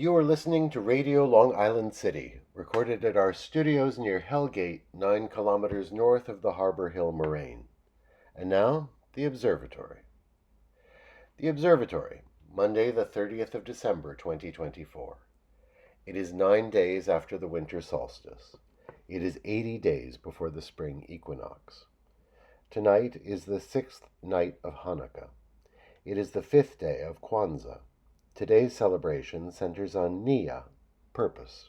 You are listening to Radio Long Island City, recorded at our studios near Hellgate, 9 kilometers north of the Harbor Hill Moraine. And now, the Observatory. The Observatory, Monday the 30th of December, 2024. It is 9 days after the winter solstice. It is 80 days before the spring equinox. Tonight is the 6th night of Hanukkah. It is the 5th day of Kwanzaa. Today's celebration centers on Niyya, purpose.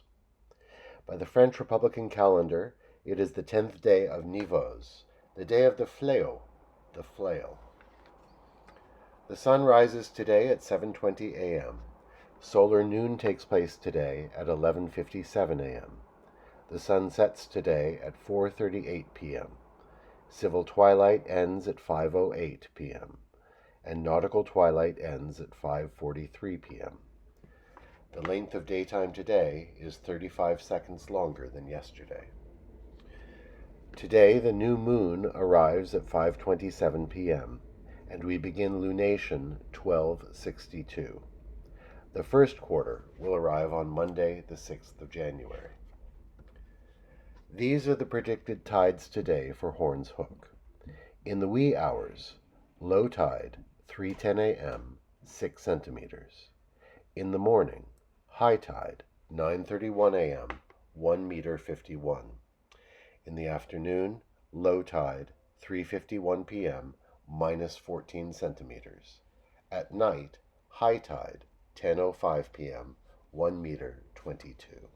By the French Republican calendar, it is the 10th day of Nivose, the day of the fléau, the flail. The sun rises today at 7:20 a.m. Solar noon takes place today at 11:57 a.m. The sun sets today at 4:38 p.m. Civil twilight ends at 5:08 p.m. and nautical twilight ends at 5:43 p.m. The length of daytime today is 35 seconds longer than yesterday. Today the new moon arrives at 5:27 p.m. and we begin lunation 12:62. The first quarter will arrive on Monday the 6th of January. These are the predicted tides today for Horn's Hook. In the wee hours, low tide 3:10 a.m., 6 centimeters. In the morning, high tide, 9:31 a.m., 1 meter 51. In the afternoon, low tide, 3:51 p.m., minus 14 centimeters. At night, high tide, 10:05 p.m., 1 meter 22.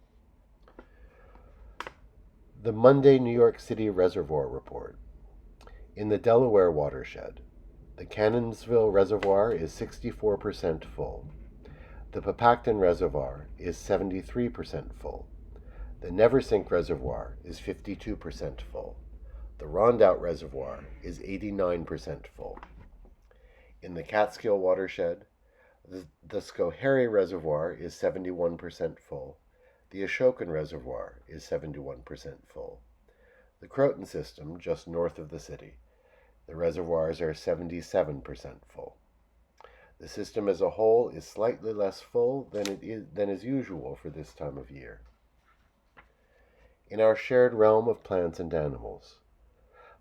The Monday New York City Reservoir Report. In the Delaware watershed, the Cannonsville Reservoir is 64% full. The Papacton Reservoir is 73% full. The Neversink Reservoir is 52% full. The Rondout Reservoir is 89% full. In the Catskill watershed, the Schoharie Reservoir is 71% full. The Ashokan Reservoir is 71% full. The Croton system, just north of the city, the reservoirs are 77% full. The system as a whole is slightly less full than is usual for this time of year. In our shared realm of plants and animals,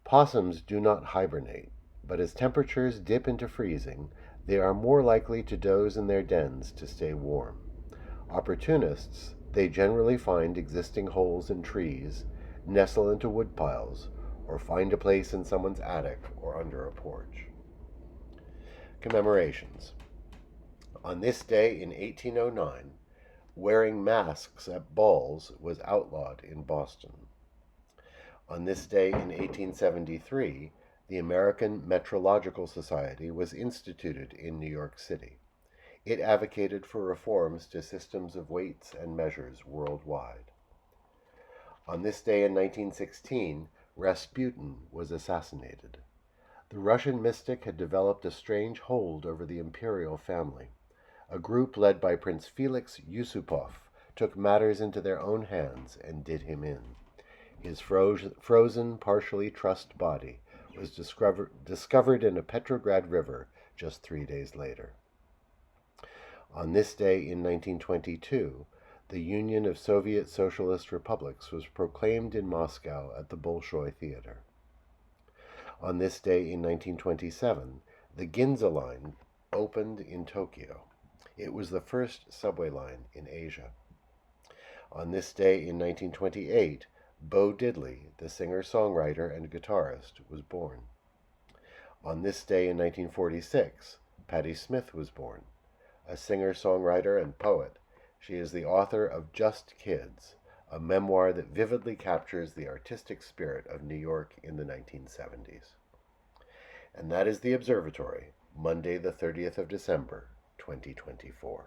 possums do not hibernate, but as temperatures dip into freezing, they are more likely to doze in their dens to stay warm. Opportunists, they generally find existing holes in trees, nestle into woodpiles, or find a place in someone's attic or under a porch. Commemorations. On this day in 1809, wearing masks at balls was outlawed in Boston. On this day in 1873, the American Metrological Society was instituted in New York City. It advocated for reforms to systems of weights and measures worldwide. On this day in 1916, Rasputin was assassinated. The Russian mystic had developed a strange hold over the imperial family. A group led by Prince Felix Yusupov took matters into their own hands and did him in. His frozen, partially trussed body was discovered in a Petrograd river just 3 days later. On this day in 1922, the Union of Soviet Socialist Republics was proclaimed in Moscow at the Bolshoi Theater. On this day in 1927, the Ginza Line opened in Tokyo. It was the first subway line in Asia. On this day in 1928, Bo Diddley, the singer-songwriter and guitarist, was born. On this day in 1946, Patti Smith was born. A singer-songwriter and poet, she is the author of Just Kids, a memoir that vividly captures the artistic spirit of New York in the 1970s. And that is the Observatory, Monday the 30th of December, 2024.